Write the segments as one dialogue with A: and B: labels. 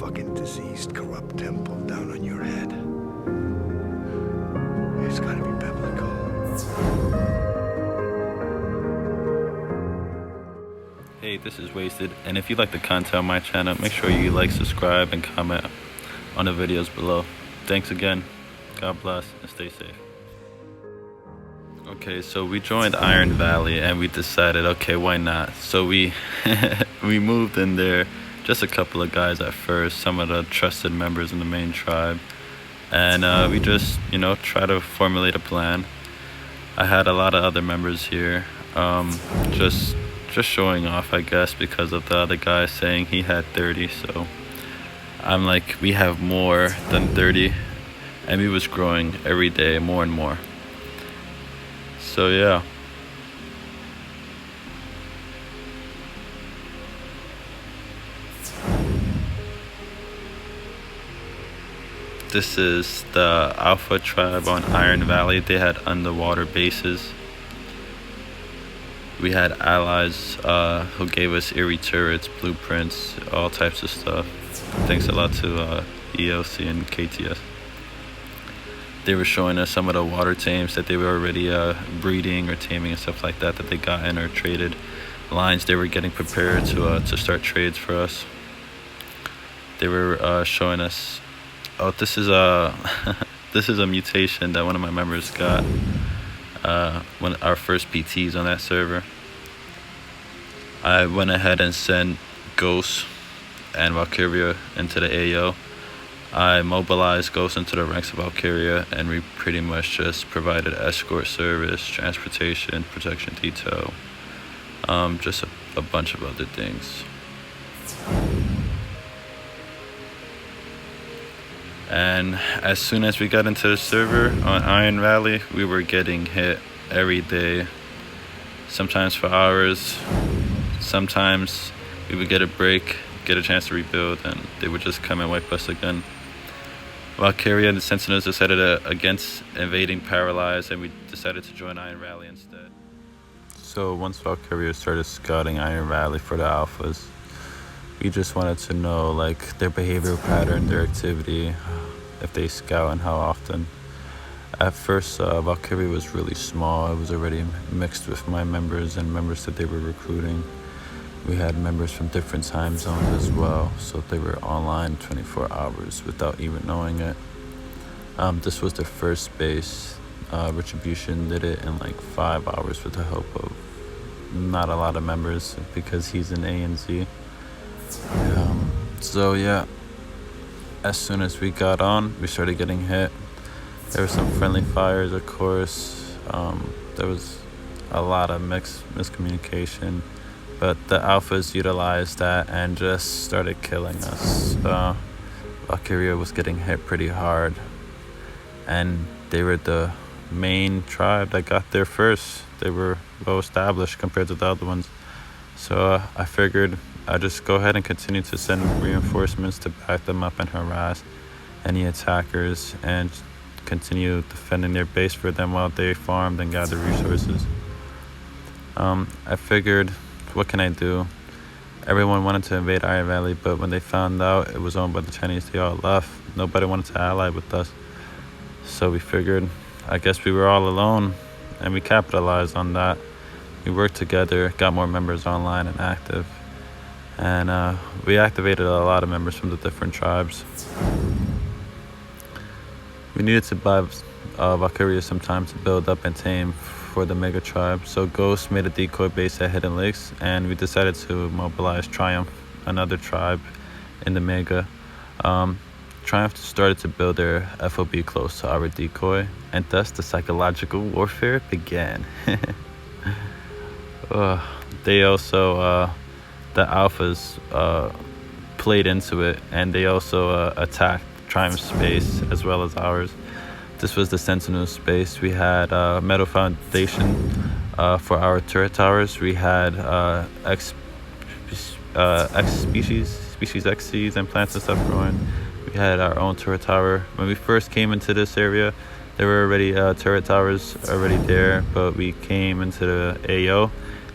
A: fucking diseased, corrupt temple down on your head. It's gotta be biblical.
B: Hey, this is Wasted, and if you like the content on my channel, make sure you like, subscribe, and comment on the videos below. Thanks again. God bless, and stay safe. Okay, so we joined Iron Valley, and we decided, okay, why not? So we we moved in there, just a couple of guys at first, some of the trusted members in the main tribe, and we just, try to formulate a plan. I had a lot of other members here, just showing off, I guess, because of the other guy saying he had 30. So I'm like, we have more than 30, and we was growing every day more and more. So yeah. This is the Alpha tribe on Iron Valley. They had underwater bases. We had allies who gave us eerie turrets, blueprints, all types of stuff. Thanks a lot to ELC and KTS. They were showing us some of the water tames that they were already breeding or taming and stuff like that they got in or traded. Lines they were getting prepared to start trades for us. They were showing us, oh, this is a this is a mutation that one of my members got. One our first PTs on that server. I went ahead and sent Ghost and Valkyria into the AO. I mobilized Ghost into the ranks of Valkyria, and we pretty much just provided escort service, transportation, protection detail, just a bunch of other things. And as soon as we got into the server on Iron Valley, we were getting hit every day, sometimes for hours. Sometimes we would get a break, get a chance to rebuild, and they would just come and wipe us again. Valkyria and the Sentinels decided against invading Paralyzed, and we decided to join Iron Valley instead. So once Valkyria started scouting Iron Valley for the alphas, we just wanted to know their behavior pattern, their activity, if they scout and how often. At first, Valkyrie was really small. It was already mixed with my members and members that they were recruiting. We had members from different time zones as well, so they were online 24 hours without even knowing it. This was their first base. Retribution did it in 5 hours with the help of not a lot of members because he's in ANZ. So yeah, as soon as we got on, we started getting hit. There were some friendly fires, of course. There was a lot of miscommunication, but the alphas utilized that and just started killing us. Valkyria was getting hit pretty hard, and they were the main tribe that got there first. They were well established compared to the other ones. So I figured I'd just go ahead and continue to send reinforcements to back them up and harass any attackers and continue defending their base for them while they farmed and gathered resources. I figured, what can I do? Everyone wanted to invade Iron Valley, but when they found out it was owned by the Chinese, they all left. Nobody wanted to ally with us. So we figured, I guess we were all alone, and we capitalized on that. We worked together, got more members online and active, and we activated a lot of members from the different tribes. We needed to buy Valkyria some time to build up and tame for the mega tribe, so Ghost made a decoy base at Hidden Lakes, and we decided to mobilize Triumph, another tribe in the mega. Triumph started to build their FOB close to our decoy, and thus the psychological warfare began. They also, the alphas played into it, and they also attacked Triumph's space as well as ours. This was the Sentinels space. We had metal foundation for our turret towers. We had X species X seeds and plants and stuff growing. We had our own turret tower. When we first came into this area, there were already turret towers already there, but we came into the AO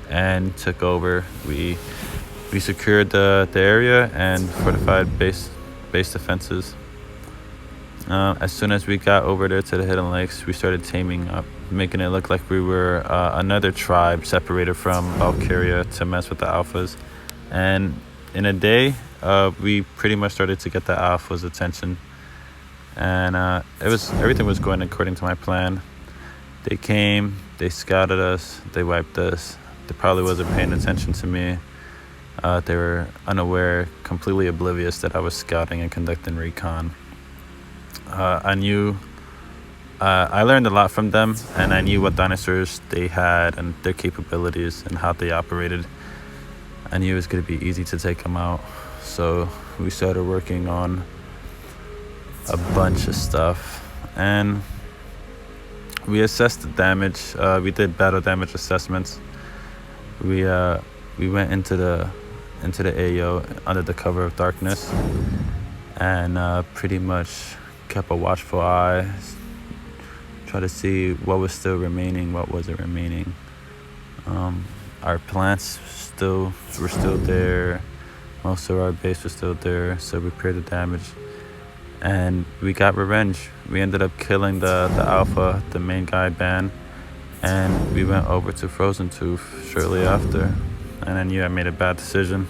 B: and took over. We secured the area and fortified base base defenses. As soon as we got over there to the Hidden Lakes, we started taming up, making it look like we were another tribe separated from Valkyria to mess with the alphas. And in a day, we pretty much started to get the alphas' attention. And everything was going according to my plan. They came, they scouted us, they wiped us. They probably wasn't paying attention to me. They were unaware, completely oblivious that I was scouting and conducting recon. I learned a lot from them, and I knew what dinosaurs they had and their capabilities and how they operated. I knew it was going to be easy to take them out. So we started working on a bunch of stuff, and we assessed the damage. We did battle damage assessments. We went into the AO under the cover of darkness, and pretty much kept a watchful eye, try to see what was still remaining, what wasn't remaining. Our plants were still there. Most of our base was still there, so we repaired the damage. And we got revenge. We ended up killing the alpha, the main guy ban, and we went over to Frozen Tooth shortly after. And I knew I made a bad decision.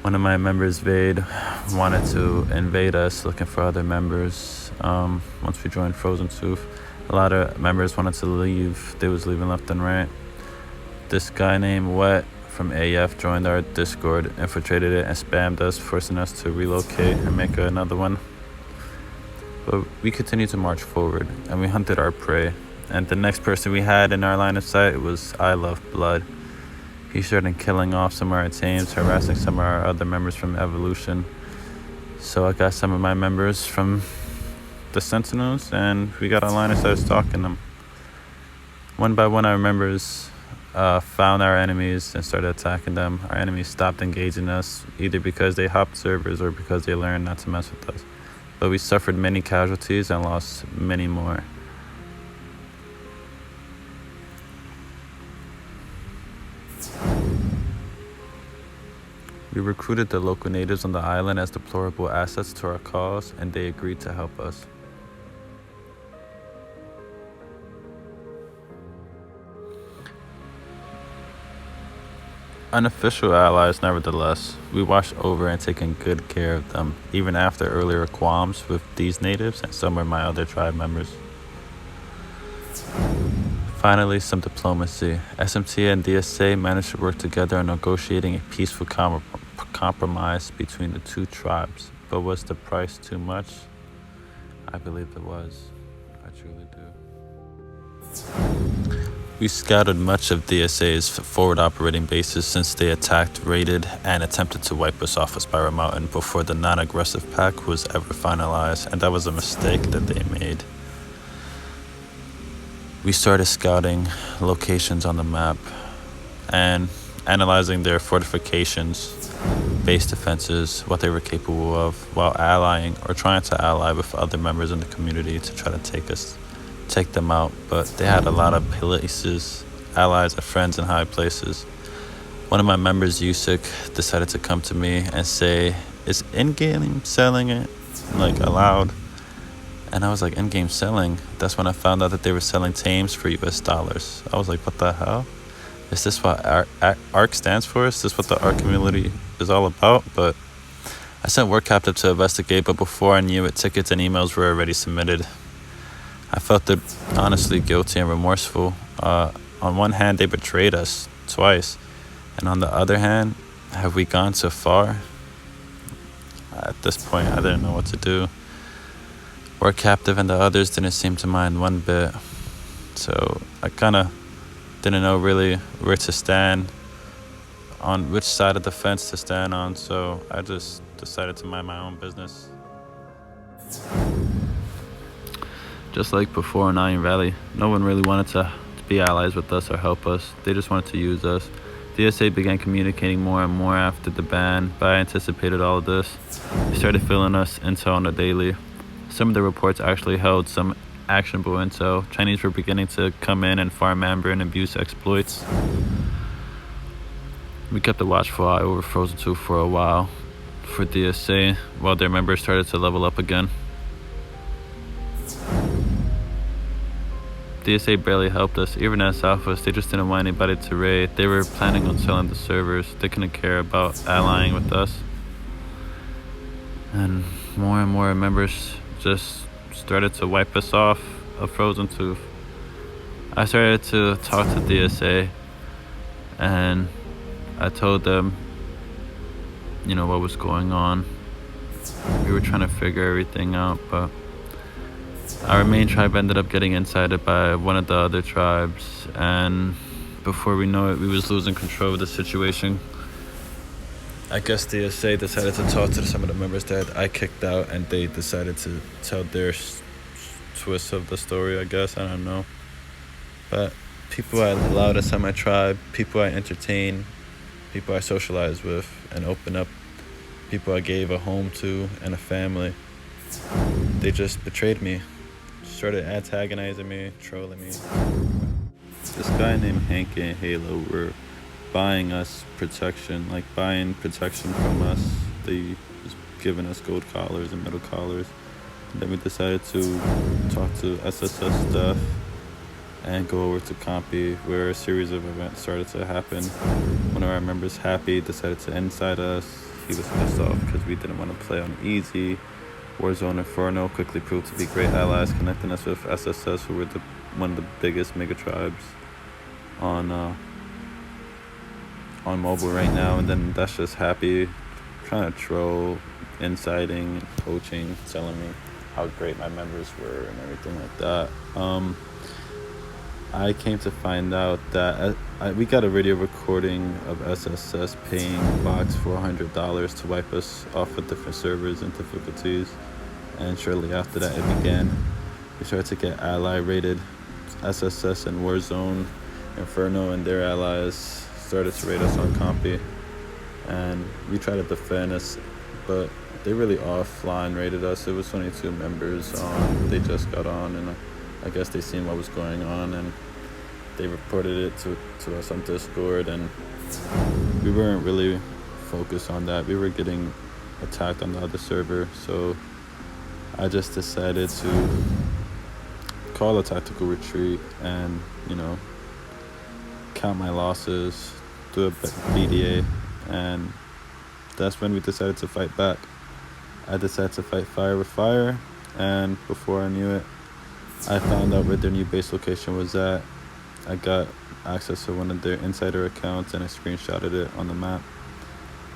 B: One of my members, Vade, wanted to invade us, looking for other members. Once we joined Frozen Tooth, a lot of members wanted to leave. They was leaving left and right. This guy named Wet from AF joined our Discord, infiltrated it, and spammed us, forcing us to relocate and make another one. But we continued to march forward, and we hunted our prey. And the next person we had in our line of sight was I Love Blood. He started killing off some of our teams, harassing some of our other members from Evolution. So I got some of my members from the Sentinels, and we got online and started stalking them. One by one, our members found our enemies and started attacking them. Our enemies stopped engaging us, either because they hopped servers or because they learned not to mess with us. But we suffered many casualties and lost many more. We recruited the local natives on the island as deplorable assets to our cause, and they agreed to help us. Unofficial allies, nevertheless, we watched over and taken good care of them, even after earlier qualms with these natives and some of my other tribe members. Finally, some diplomacy. SMT and DSA managed to work together on negotiating a peaceful compromise between the two tribes. But was the price too much? I believe it was. I truly do. We scouted much of DSA's forward operating bases since they attacked, raided, and attempted to wipe us off of Spiral Mountain before the non-aggressive pact was ever finalized, and that was a mistake that they made. We started scouting locations on the map and analyzing their fortifications, base defenses, what they were capable of, while allying or trying to ally with other members in the community to try to take them out. But they had a lot of places, allies and friends in high places. One of my members, Yusik, decided to come to me and say, "Is in-game selling it allowed?" And I was like, "In-game selling?" That's when I found out that they were selling tames for US dollars. I was like, what the hell? Is this what ARK stands for? Is this what the ARK community is all about? But I sent Work Captive to investigate, but before I knew it, tickets and emails were already submitted. I felt honestly guilty and remorseful. On one hand, they betrayed us twice. And on the other hand, have we gone so far? At this point, I didn't know what to do. Work Captive and the others didn't seem to mind one bit. So I kind of didn't know really where to stand, on which side of the fence to stand on. So I just decided to mind my own business. Just like before in Iron Valley, no one really wanted to be allies with us or help us. They just wanted to use us. DSA began communicating more and more after the ban, but I anticipated all of this. They started filling us intel on the daily. Some of the reports actually held some actionable intel. Chinese were beginning to come in and farm amber and abuse exploits. We kept a watchful eye over Frozen Tooth for a while. for DSA while their members started to level up again. DSA barely helped us, even as alphas. They just didn't want anybody to raid. They were planning on selling the servers. They couldn't care about allying with us. And more members just started to wipe us off of Frozen Tooth. I started to talk to DSA, and I told them, what was going on. We were trying to figure everything out, but our main tribe ended up getting incited by one of the other tribes, and before we know it, we was losing control of the situation. I guess DSA decided to talk to some of the members that I kicked out, and they decided to tell their twist of the story, I guess. I don't know. But people I allowed inside my tribe, people I entertained, people I socialized with and opened up, people I gave a home to and a family, they just betrayed me. Started antagonizing me, trolling me. This guy named Hank and Halo were buying us protection, buying protection from us. They was giving us gold collars and metal collars. And then we decided to talk to SSS stuff and go over to Compy, where a series of events started to happen. One of our members, Happy, decided to inside us. He was pissed off because we didn't want to play on easy. Warzone Inferno quickly proved to be great allies, connecting us with SSS, who were one of the biggest mega tribes on mobile right now. And then that's just Happy trying to troll, inciting, coaching, telling me how great my members were and everything like that. I came to find out that we got a video recording of SSS paying Box $400 to wipe us off of different servers and difficulties. And shortly after that, it began. We started to get ally raided. SSS and Warzone Inferno and their allies started to raid us on Compy. And we tried to defend us, but they really offline raided us. It was 22 members on. They just got on, and I guess they seen what was going on, and they reported it to us on Discord, and we weren't really focused on that. We were getting attacked on the other server, so I just decided to call a tactical retreat and, count my losses, do a BDA, and that's when we decided to fight back. I decided to fight fire with fire, and before I knew it, I found out where their new base location was at. I got access to one of their insider accounts and I screenshotted it on the map.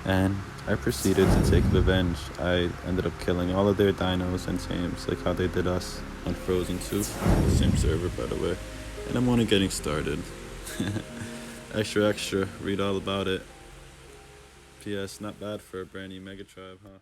B: And I proceeded to take revenge. I ended up killing all of their dinos and teams, like how they did us on Frozen 2, the same server, by the way. And I'm only getting started. Extra, read all about it. P.S. Not bad for a brand new mega tribe, huh?